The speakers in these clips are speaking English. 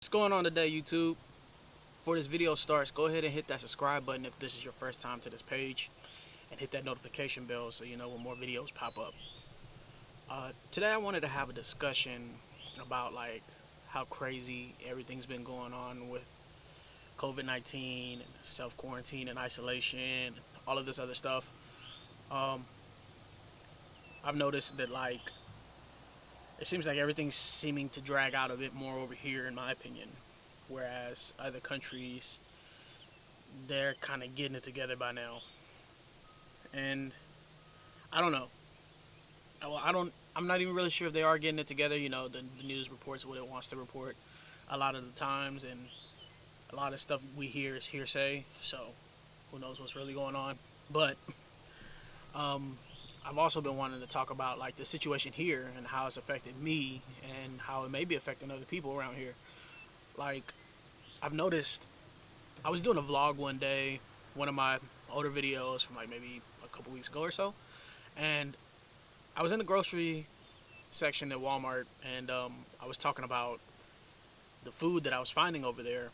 What's going on today, YouTube? Before this video starts, go ahead and hit that subscribe button if this is your first time to this page, and hit that notification bell so you know when more videos pop up. Today I wanted to have a discussion about how crazy everything's been going on with COVID-19 and self-quarantine and isolation and all of this other stuff. Um, I've noticed that it seems like everything's seeming to drag out a bit more over here, in my opinion. Whereas other countries, they're kind of getting it together by now. And I don't know. I'm not even really sure if they are getting it together. You know, the news reports what it wants to report a lot of the times, and a lot of stuff we hear is hearsay. So who knows what's really going on? But um, I've also been wanting to talk about the situation here and how it's affected me and how it may be affecting other people around here. Like, I've noticed, I was doing a vlog one day, one of my older videos from maybe a couple weeks ago or so, and I was in the grocery section at Walmart, and I was talking about the food that I was finding over there.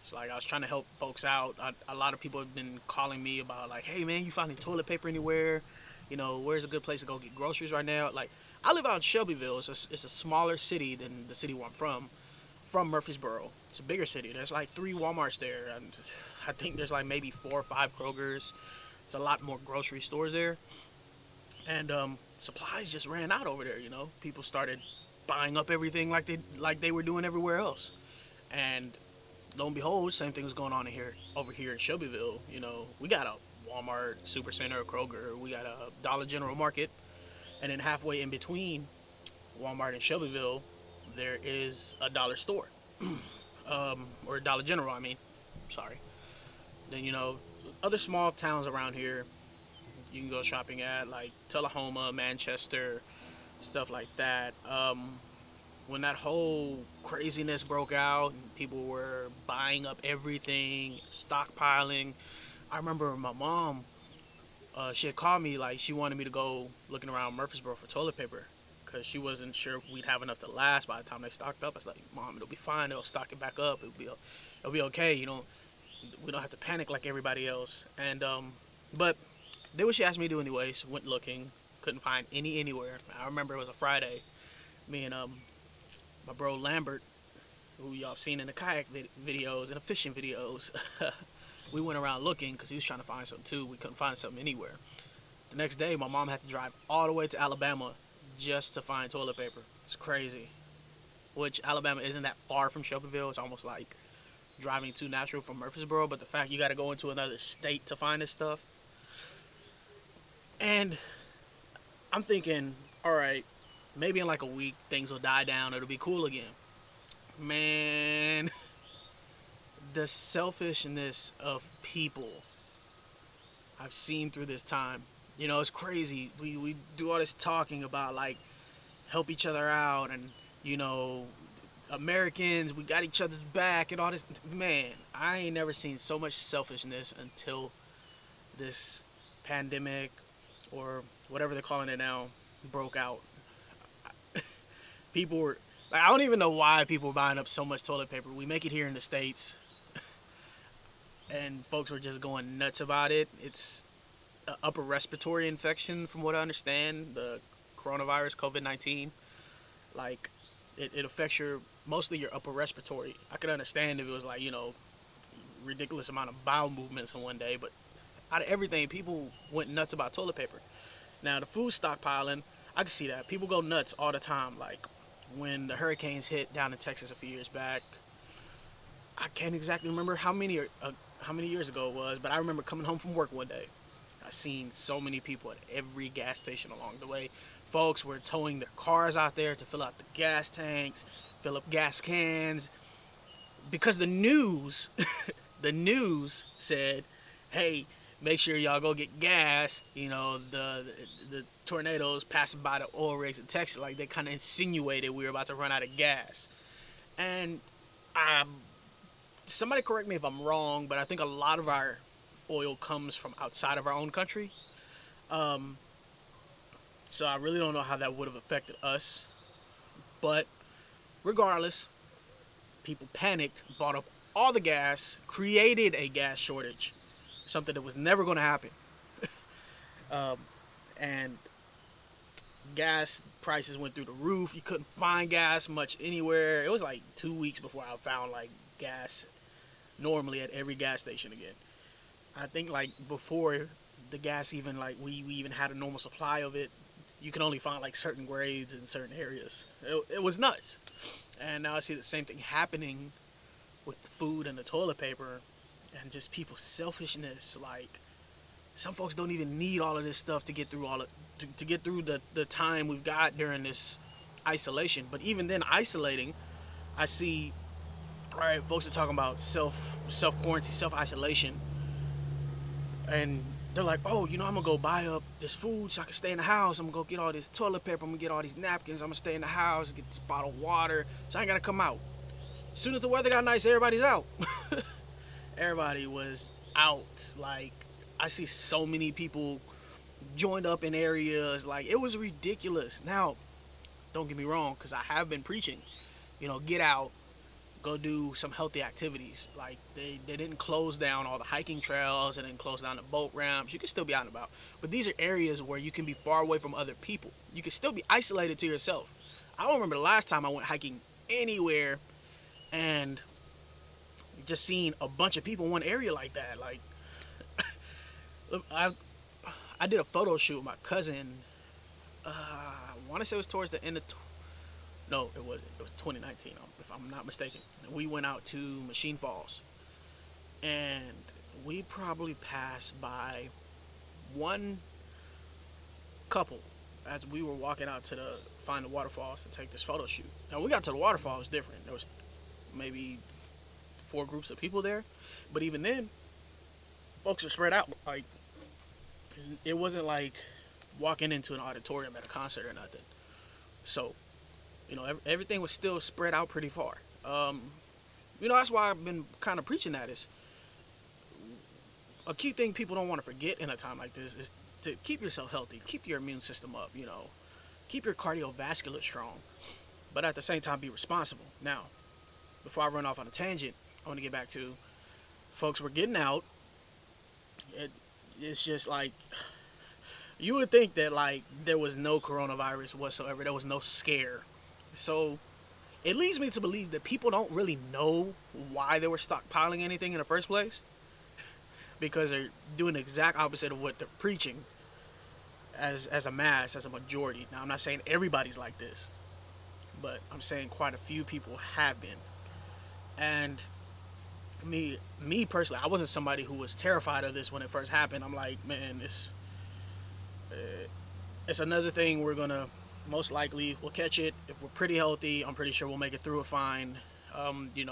So I was trying to help folks out. A lot of people have been calling me about hey man, you finding toilet paper anywhere? You know, where's a good place to go get groceries right now? I live out in Shelbyville. It's a smaller city than the city where I'm from Murfreesboro. It's a bigger city. There's 3 Walmarts there, and I think there's maybe 4 or 5 Krogers. There's a lot more grocery stores there, and supplies just ran out over there. You know, people started buying up everything like they were doing everywhere else, and lo and behold, same thing was going on over here in Shelbyville. You know, we got a Walmart, Supercenter, Kroger. We got a Dollar General Market, and then halfway in between Walmart and Shelbyville, there is a dollar store, or a Dollar General. I mean, sorry. Then other small towns around here you can go shopping at, like Tullahoma, Manchester, stuff like that. When that whole craziness broke out and people were buying up everything, stockpiling, I remember my mom, she had called me she wanted me to go looking around Murfreesboro for toilet paper because she wasn't sure if we'd have enough to last by the time they stocked up. I was like, Mom, it'll be fine. They'll stock it back up. It'll be okay. You know, we don't have to panic like everybody else. And but did what she asked me to do anyways. Went looking, couldn't find anywhere. I remember it was a Friday. Me and my bro Lambert, who y'all have seen in the kayak videos and the fishing videos, we went around looking because he was trying to find something too. We couldn't find something anywhere. The next day, my mom had to drive all the way to Alabama just to find toilet paper. It's crazy. Which Alabama isn't that far from Shelbyville. It's almost like driving to Nashville from Murfreesboro. But the fact you got to go into another state to find this stuff. And I'm thinking, all right, maybe in a week things will die down. It'll be cool again. Man, the selfishness of people I've seen through this time. You know, it's crazy. We do all this talking about help each other out, and Americans, we got each other's back and all this. Man, I ain't never seen so much selfishness until this pandemic, or whatever they're calling it now, broke out. People were I don't even know why people were buying up so much toilet paper. We make it here in the States, and folks were just going nuts about it. It's an upper respiratory infection, from what I understand, the coronavirus, COVID-19. It affects mostly your upper respiratory. I could understand if it was ridiculous amount of bowel movements in one day, but out of everything, people went nuts about toilet paper. Now, the food stockpiling, I can see that. People go nuts all the time. When the hurricanes hit down in Texas a few years back, I can't exactly remember how many years ago it was, but I remember coming home from work one day. I seen so many people at every gas station along the way. Folks were towing their cars out there to fill out the gas tanks, fill up gas cans, because the news, the news said, "Hey, make sure y'all go get gas." You know, the tornadoes passing by the oil rigs in Texas, they kind of insinuated we were about to run out of gas. And somebody correct me if I'm wrong, but I think a lot of our oil comes from outside of our own country. So I really don't know how that would have affected us. But regardless, people panicked, bought up all the gas, created a gas shortage, something that was never going to happen. Um, and gas prices went through the roof. You couldn't find gas much anywhere. It was like 2 weeks before I found like gas normally at every gas station again. I think like before the gas even like we even had a normal supply of it, you can only find like certain grades in certain areas. It was nuts. And now I see the same thing happening with the food and the toilet paper and just people's selfishness. Like some folks don't even need all of this stuff to get through to get through the time we've got during this isolation. But even then isolating, I see, all right, folks are talking about self quarantine, self isolation, and they're like, oh, I'm gonna go buy up this food so I can stay in the house. I'm gonna go get all this toilet paper. I'm gonna get all these napkins. I'm gonna stay in the house, get this bottle of water, so I ain't gotta come out. As soon as the weather got nice, everybody's out. Everybody was out. Like, I see so many people joined up in areas. Like, it was ridiculous. Now, don't get me wrong, because I have been preaching, get out, go do some healthy activities. Like, they didn't close down all the hiking trails, they didn't close down the boat ramps. You can still be out and about. But these are areas where you can be far away from other people. You can still be isolated to yourself. I don't remember the last time I went hiking anywhere and just seeing a bunch of people in one area like that. Like, I did a photo shoot with my cousin. I want to say it was towards the end of no, it wasn't. It was 2019, if I'm not mistaken. We went out to Machine Falls, and we probably passed by one couple as we were walking out to find the waterfalls to take this photo shoot. Now, when we got to the waterfall, it was different. There was maybe 4 groups of people there, but even then, folks were spread out. Like, it wasn't like walking into an auditorium at a concert or nothing. So, everything was still spread out pretty far. That's why I've been kind of preaching that. Is a key thing people don't want to forget in a time like this is to keep yourself healthy, keep your immune system up, keep your cardiovascular strong, but at the same time be responsible. Now, before I run off on a tangent, I want to get back to folks were getting out. It's just like, you would think that like there was no coronavirus whatsoever, there was no scare. So it leads me to believe that people don't really know why they were stockpiling anything in the first place, because they're doing the exact opposite of what they're preaching as a mass, as a majority. Now, I'm not saying everybody's like this, but I'm saying quite a few people have been. And me personally, I wasn't somebody who was terrified of this when it first happened. I'm like, man, it's another thing we're gonna most likely we'll catch it. If we're pretty healthy, I'm pretty sure we'll make it through it fine.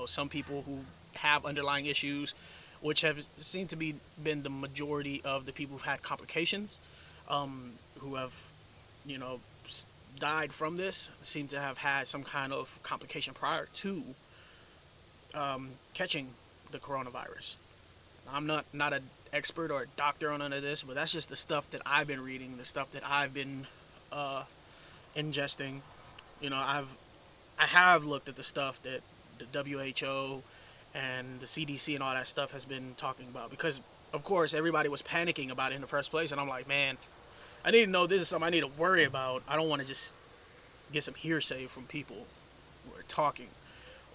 Some people who have underlying issues, which have seemed to be been the majority of the people who've had complications, who have, died from this, seem to have had some kind of complication prior to catching the coronavirus. I'm not an expert or a doctor on none of this, but that's just the stuff that I've been reading, the stuff that I've been ingesting. I have looked at the stuff that the WHO and the CDC and all that stuff has been talking about, because of course everybody was panicking about it in the first place, and I'm like, man, I need to know this is something I need to worry about. I don't want to just get some hearsay from people who are talking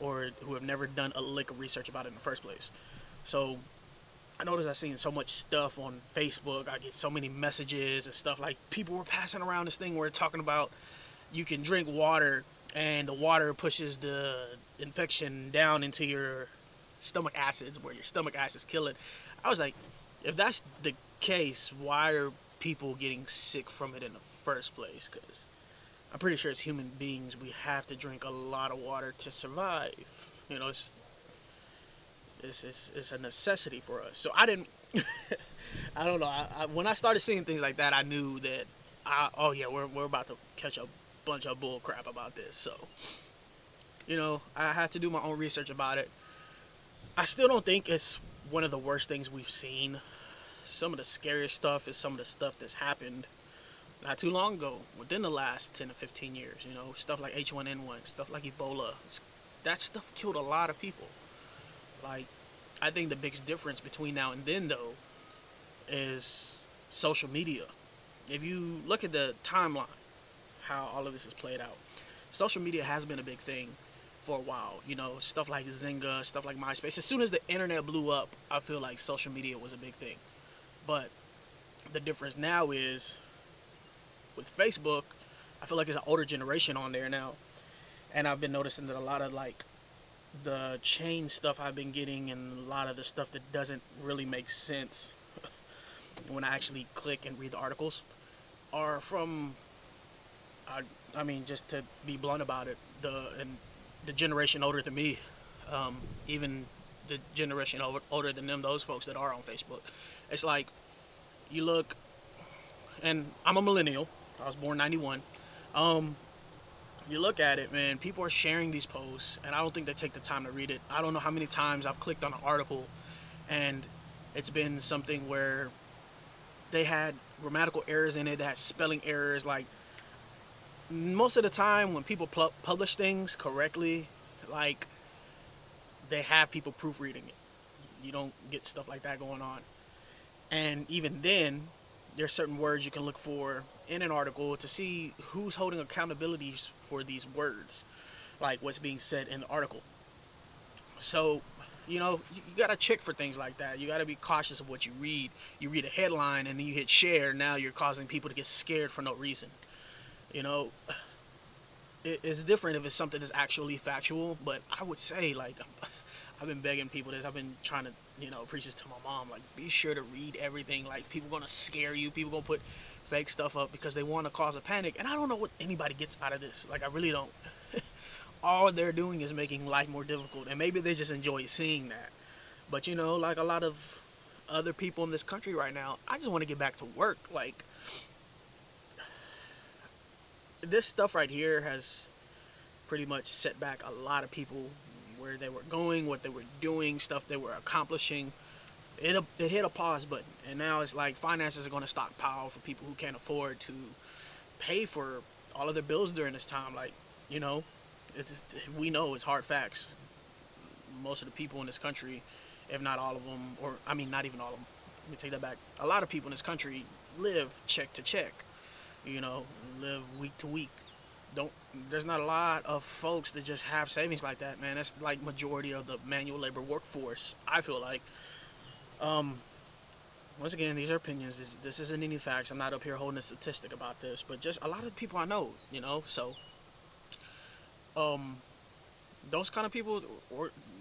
or who have never done a lick of research about it in the first place. So I noticed I've seen so much stuff on Facebook. I get so many messages and stuff, like people were passing around this thing where it's talking about you can drink water and the water pushes the infection down into your stomach acids, where your stomach acids kill it. I was like, if that's the case, why are people getting sick from it in the first place? Because I'm pretty sure as human beings we have to drink a lot of water to survive. It's a necessity for us. So I didn't I don't know. When I started seeing things like that, I knew that we're about to catch a bunch of bull crap about this. So I had to do my own research about it. I still don't think it's one of the worst things we've seen. Some of the scariest stuff is some of the stuff that's happened not too long ago, within the last 10 to 15 years. Stuff like H1N1, stuff like Ebola, that stuff killed a lot of people. Like, I think the biggest difference between now and then, though, is social media. If you look at the timeline, how all of this is played out, social media has been a big thing for a while. You know, stuff like Zynga, stuff like MySpace. As soon as the internet blew up, I feel like social media was a big thing. But the difference now is with Facebook, I feel like it's an older generation on there now. And I've been noticing that a lot of like the chain stuff I've been getting and a lot of the stuff that doesn't really make sense when I actually click and read the articles are from I mean, just to be blunt about it, the generation older than me, even the generation older than them, those folks that are on Facebook. It's like you look, and I'm a millennial. I was born '91. You look at it, man. People are sharing these posts, and I don't think they take the time to read it. I don't know how many times I've clicked on an article, and it's been something where they had grammatical errors in it, that spelling errors. Like most of the time, when people publish things correctly, like they have people proofreading it. You don't get stuff like that going on. And even then, there's certain words you can look for in an article to see who's holding accountability for these words, like what's being said in the article. So, you know, you gotta check for things like that. You gotta be cautious of what you read. You read a headline and then you hit share. Now you're causing people to get scared for no reason. You know, it's different if it's something that's actually factual. But I would say, like, I've been begging people this. I've been trying to, preach this to my mom. Like, be sure to read everything. Like, people gonna scare you. People gonna put fake stuff up because they want to cause a panic. And I don't know what anybody gets out of this. Like, I really don't. All they're doing is making life more difficult. And maybe they just enjoy seeing that. But, like a lot of other people in this country right now, I just want to get back to work. Like, this stuff right here has pretty much set back a lot of people where they were going, what they were doing, stuff they were accomplishing. It hit a pause button, and now it's like finances are going to stockpile for people who can't afford to pay for all of their bills during this time. Like, we know it's hard facts. Most of the people in this country, if not all of them, or I mean, not even all of them. Let me take that back. A lot of people in this country live check to check. Live week to week. There's not a lot of folks that just have savings like that, man. That's like majority of the manual labor workforce, I feel like. Once again, these are opinions. This isn't any facts. I'm not up here holding a statistic about this, but just a lot of people I know, so those kind of people,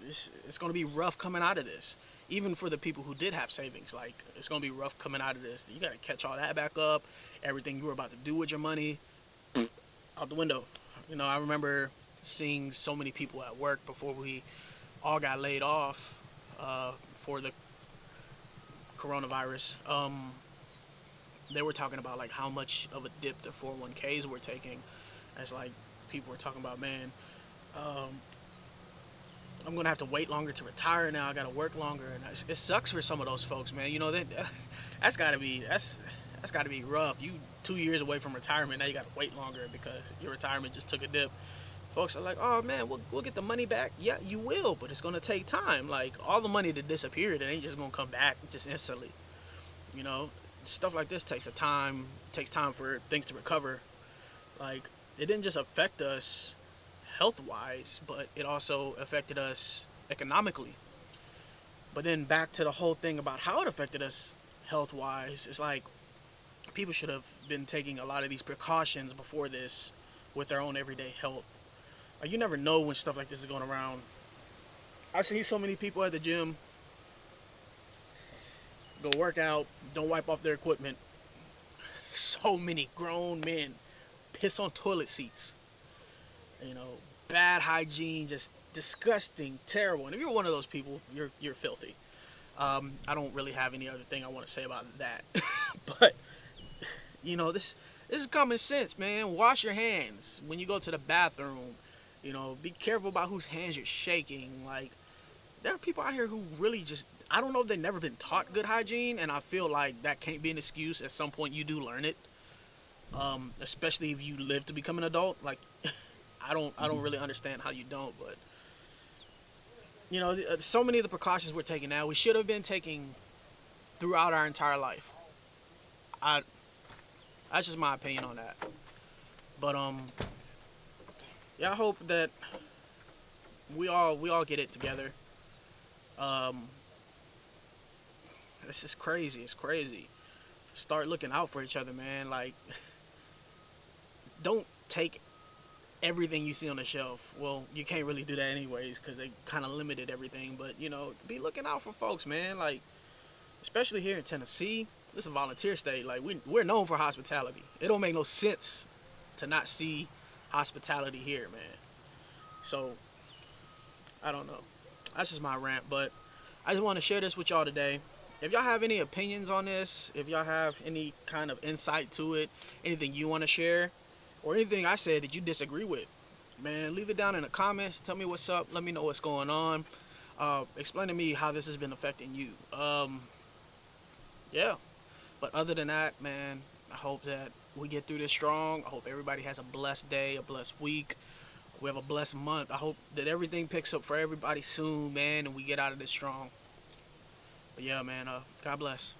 it's going to be rough coming out of this. Even for the people who did have savings, like, it's going to be rough coming out of this. You got to catch all that back up. Everything you were about to do with your money, out the window. I remember seeing so many people at work before we all got laid off for the coronavirus. They were talking about, like, how much of a dip the 401ks were taking. As, like, people were talking about, man, I'm going to have to wait longer to retire now. I got to work longer. And it sucks for some of those folks, man. That's got to be rough. You 2 years away from retirement, now you got to wait longer because your retirement just took a dip. Folks are like, oh, man, we'll get the money back. Yeah, you will, but it's going to take time. Like, all the money that disappeared, it ain't just going to come back just instantly. Stuff like this takes time. It takes time for things to recover. Like, it didn't just affect us health-wise, but it also affected us economically. But then back to the whole thing about how it affected us health-wise, it's like people should have been taking a lot of these precautions before this with their own everyday health. Like, you never know when stuff like this is going around. I see so many people at the gym go work out, don't wipe off their equipment. So many grown men piss on toilet seats. Bad hygiene, just disgusting, terrible. And if you're one of those people, you're filthy. I don't really have any other thing I want to say about that. But this is common sense, man. Wash your hands when you go to the bathroom. Be careful about whose hands you're shaking. Like, there are people out here who really just, I don't know if they've never been taught good hygiene, and I feel like that can't be an excuse. At some point, you do learn it. Especially if you live to become an adult. Like, I don't really understand how you don't, but You know, so many of the precautions we're taking now, we should have been taking throughout our entire life. I That's just my opinion on that. But yeah, I hope that we all get it together. Um, it's just crazy. It's crazy. Start looking out for each other, man. Like, don't take everything you see on the shelf. Well, you can't really do that anyways because they kind of limited everything. But you know, be looking out for folks, man. Like, especially here in Tennessee, this is a volunteer state. Like, we're known for hospitality. It don't make no sense to not see hospitality here, man. So I don't know. That's just my rant, but I just want to share this with y'all today. If y'all have any opinions on this, if y'all have any kind of insight to it, anything you want to share, or anything I said that you disagree with, man, leave it down in the comments. Tell me what's up. Let me know what's going on. Explain to me how this has been affecting you. Yeah. But other than that, man, I hope that we get through this strong. I hope everybody has a blessed day, a blessed week. We have a blessed month. I hope that everything picks up for everybody soon, man, and we get out of this strong. But yeah, man, God bless.